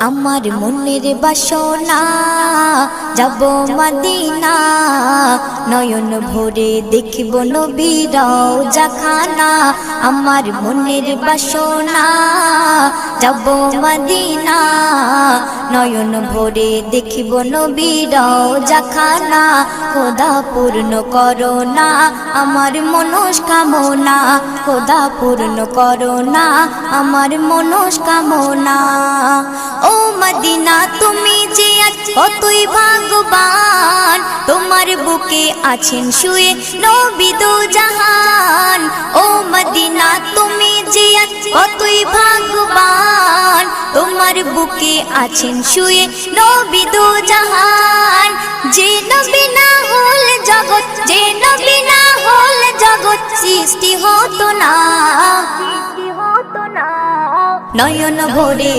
আমার মনের বাসনা যাব মদিনা, নয়ন ভরে দেখিব নবীর রওজাখানা। আমার মনের বাসনা যাব মদিনা, নয়ন ভরে দেখিব নবীর রওজাখানা। খোদা পূর্ণ করো না আমার মনস্কামনা, খোদা পূর্ণ করো না আমার মনস্কামনা। ও মদিনা তুমি যে আজ কতই ভাগ্যবান, তোমার বুকে আছেন শুয়ে নবী দো জাহান। ও মদিনা তুমি যে আজ কতই ভাগ্যবান, তোমার বুকে আছেন শুয়ে নবী দো জাহান। যে নবী না হল জগৎ, যে নবী না হল জগৎ সৃষ্টি হতো না। নয়ন ভরে